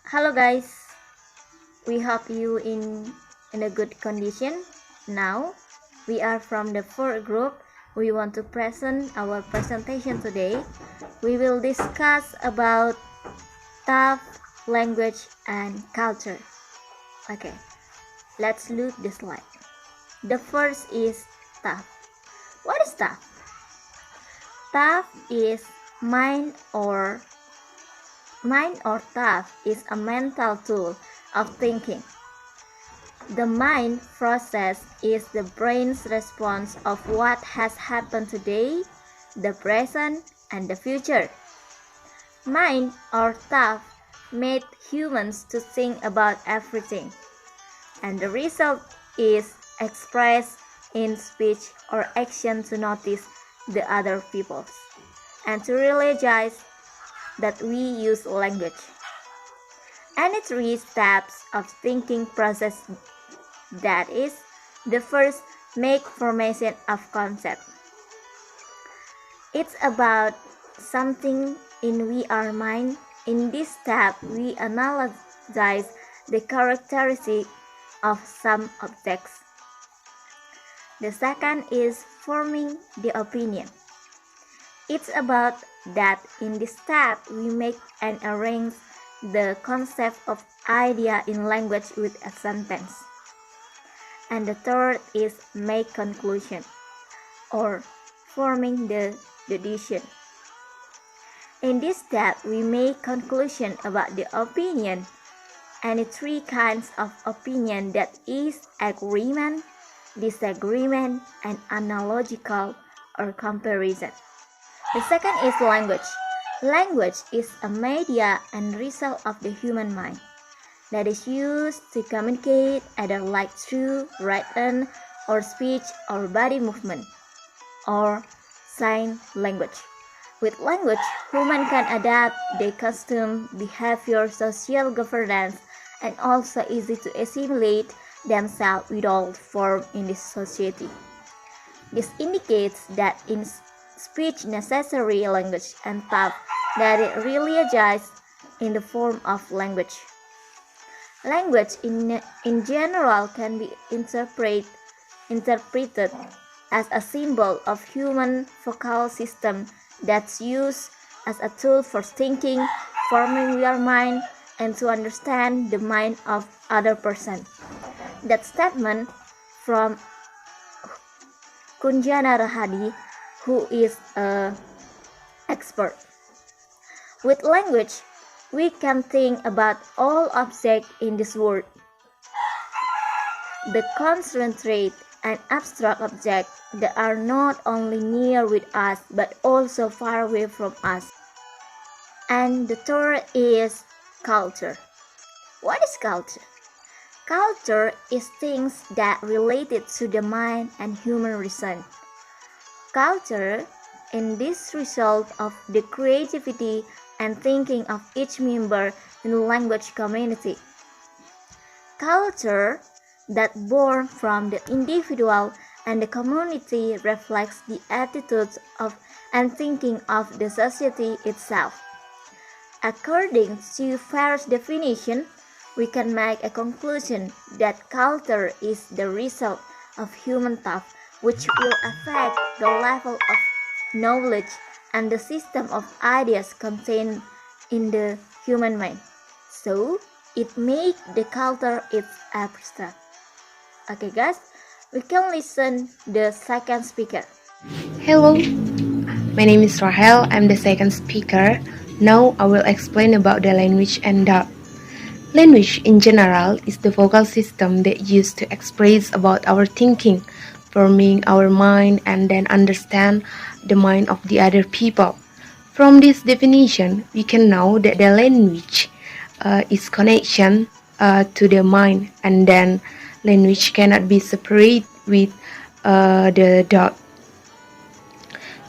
Hello guys, we hope you in a good condition. Now we are from the fourth group. We want to present our presentation today. We will discuss about tough language and culture. Okay, let's look the slide. The first is tough. What is tough? Tough is Mind or thought is a mental tool of thinking. The mind process is the brain's response of what has happened today, the present, and the future. Mind or thought made humans to think about everything, and the result is expressed in speech or action to notice the other peoples and to realize that we use language. Any three steps of thinking process, that is, the first, make formation of concept. It's about something in our mind. In this step, we analyze the characteristics of some objects. The second is forming the opinion. It's about that in this step we make and arrange the concept of idea in language with a sentence. And the third is make conclusion or forming the decision. In this step we make conclusion about the opinion and the three kinds of opinion, that is agreement, disagreement, and analogical or comparison. The second is language. Language is a media and result of the human mind that is used to communicate either like through written or speech or body movement or sign language. With language, humans can adapt their custom, behavior, social governance, and also easy to assimilate themselves without form in this society. This indicates that in speech necessary language and thought that it really exists in the form of language. Language in general can be interpreted as a symbol of human vocal system that's used as a tool for thinking, forming your mind, and to understand the mind of other person. That statement from Kunjana Rahadi, who is an expert. With language, we can think about all objects in this world. The concentrate and abstract objects that are not only near with us but also far away from us. And the third is culture. What is culture? Culture is things that related to the mind and human reason. Culture in this result of the creativity and thinking of each member in the language community. Culture that born from the individual and the community reflects the attitudes of and thinking of the society itself. According to first definition, we can make a conclusion that culture is the result of human thought, which will affect the level of knowledge and the system of ideas contained in the human mind. So, it makes the culture its abstract. Okay guys, we can listen the second speaker. Hello, my name is Rahel. I'm the second speaker. Now I will explain about the language and thought. Language in general is the vocal system that used to express about our thinking, forming our mind and then understand the mind of the other people. From this definition, we can know that the language is connection to the mind, and then language cannot be separated with the thought.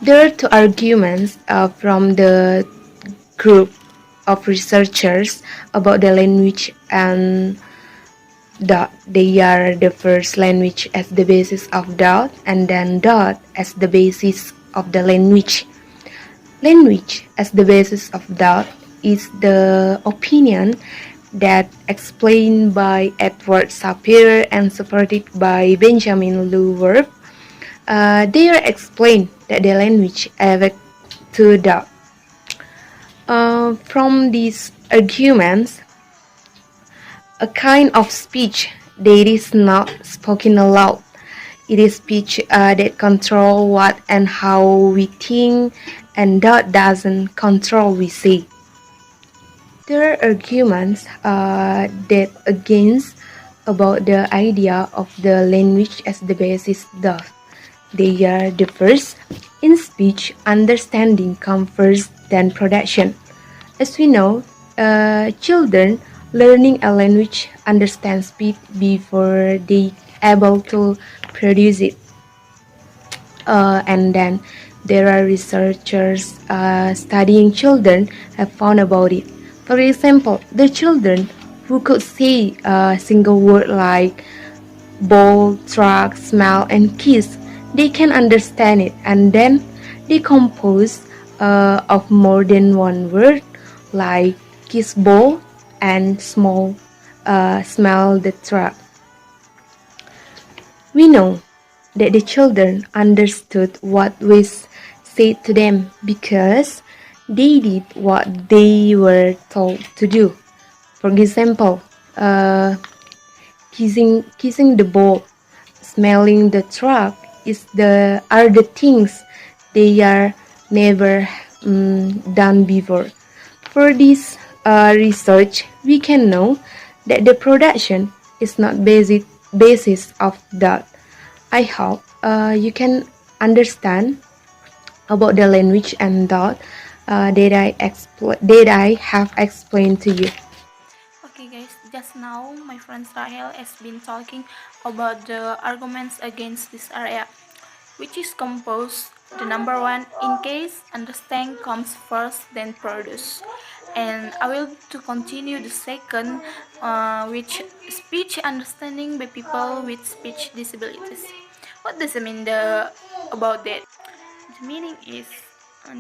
There are two arguments from the group of researchers about the language and thought. They are the first language as the basis of thought, and then thought as the basis of the language. Language as the basis of thought is the opinion that explained by Edward Sapir and supported by Benjamin Lewis. They are explained that the language affects to the from these arguments, a kind of speech that is not spoken aloud. It is speech that control what and how we think, and that doesn't control we say. There are arguments that against about the idea of the language as the basis thus. They are the first. In speech, understanding comes first, then production. As we know, children learning a language understand speech before they able to produce it. And then there are researchers studying children have found about it. For example, the children who could say a single word like ball, truck, smell, and kiss, they can understand it, and then they compose of more than one word like kiss ball and smell the truck. We know that the children understood what was said to them because they did what they were told to do. For example, kissing the ball, smelling the truck are the things they are never done before. For this research, we can know that the production is not basis of that. I hope you can understand about the language and thought that I have explained to you. Okay guys, just now my friend Rahel has been talking about the arguments against this area, which is composed the number one in case understand comes first then produce, and I will to continue the second, which speech understanding by people with speech disabilities. What does it mean about that? The meaning is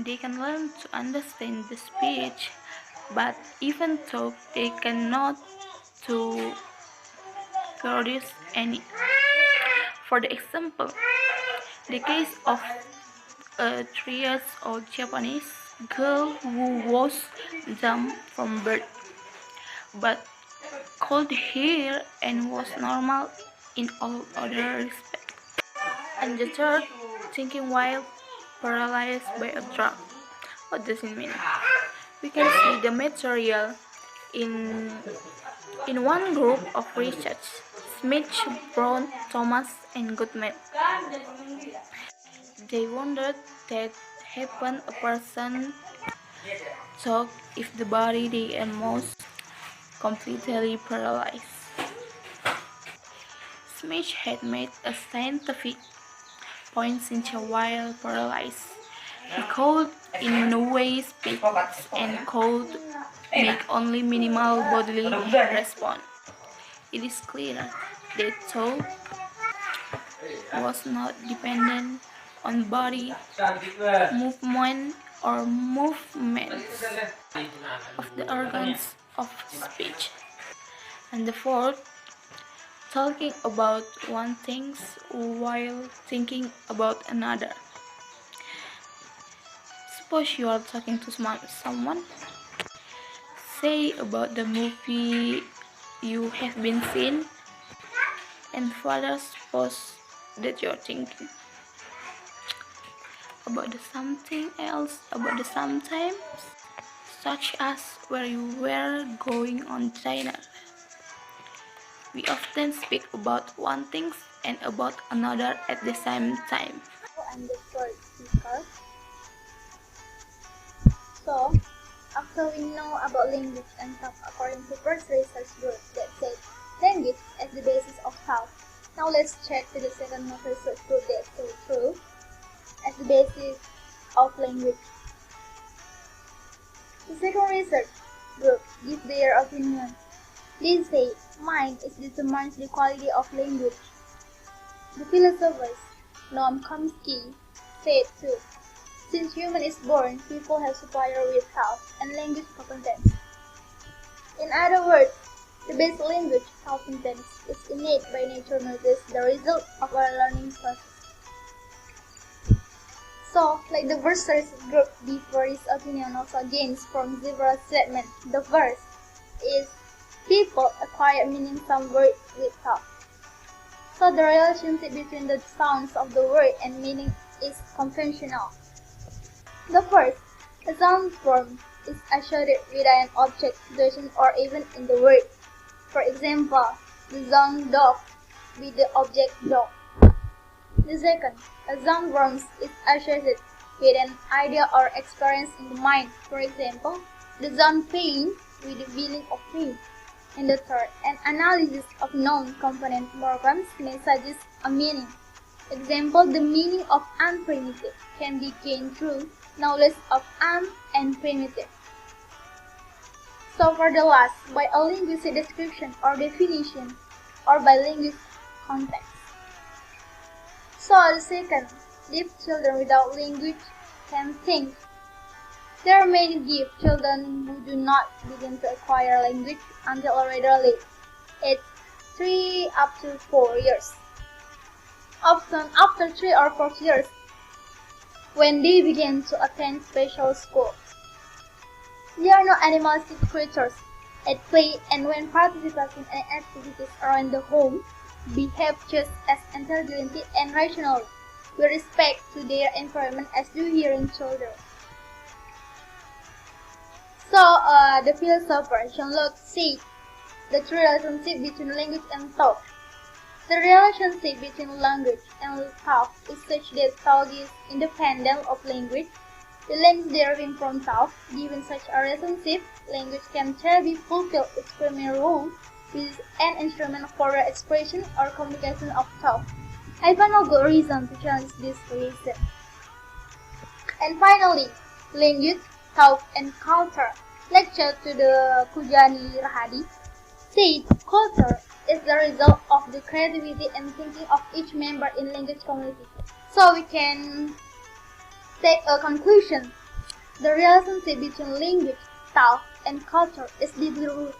they can learn to understand the speech, but even though they cannot to produce any. For the example, the case of a 3 years old Japanese girl who was dumb from birth, but could hear and was normal in all other respects. And the third, thinking while paralyzed by a drug. What does it mean? We can see the material in one group of research, Smith, Brown, Thomas, and Goodman. They wondered that happen a person talk if the body they almost completely paralyzed. Smith had made a scientific point since while paralyzed. He could in no way speak and could make only minimal bodily response. It is clear that thought was not dependent on body movement or movements of the organs of speech. And the fourth, talking about one thing while thinking about another. Suppose you are talking to someone, say about the movie you have been seen, and further suppose that you're thinking about the something else about the sometimes, such as where you were going on dinner. We often speak about one thing and about another at the same time. I'm the third speaker. So, after we know about language and thought according to first research group that said language as the basis of thought, now let's check to the second research group that said true as the basis of language. The second research group gives their opinion. They say mind is determines the quality of language. The philosophers Noam Chomsky said too, since human is born, people have superior with thought and language competence. In other words, The best language competence is innate by nature notice the result of our learning process. So, like the verse group before his opinion also gains from several statements. The verse is people acquire meaning some word with thought. So the relationship between the sounds of the word and meaning is conventional. The first, a sound form is associated with an object, situation, or even in the word. For example, the sound dog with the object dog. The second, a sound form is associated with an idea or experience in the mind. For example, the sound pain with the feeling of pain. And the third, an analysis of known component morphemes may suggest a meaning. Example, the meaning of unprimitive can be gained through knowledge of and primitive. So for the last, by a linguistic description or definition, or by linguistic context. So the second, deaf children without language can think. There are many deaf children who do not begin to acquire language until a rather late age, 3 up to 4 years. Often after 3 or 4 years, when they begin to attend special school. They are not animalistic creatures. At play and when participating in activities around the home, behave just as intelligently and rationally with respect to their environment as do hearing children. So, the philosopher Jean-Luc said the true relationship between language and thought. The relationship between language and thought is such that thought is independent of language. The length deriving from thought, given such a relationship, language can terribly fulfill its primary role, which is an instrument for the expression or communication of thought. I find no good reason to challenge this relation. And finally, language, thought, and culture. Lecture to the Juni said culture is the result of the creativity and thinking of each member in language community. So we can take a conclusion. The relationship between language, thought, and culture is deeply rooted.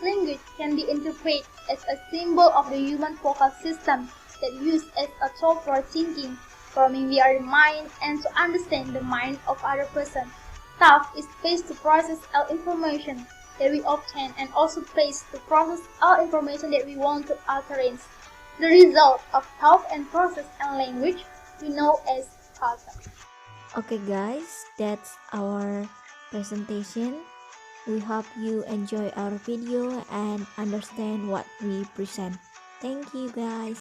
Language can be interpreted as a symbol of the human vocal system that used as a tool for thinking, forming the mind, and to understand the mind of other person. Thought is space to process all information that we obtain and also space to process all information that we want to utterance. The result of thought and process and language we know as culture. Okay guys, that's our presentation. We hope you enjoy our video and understand what we present. Thank you guys.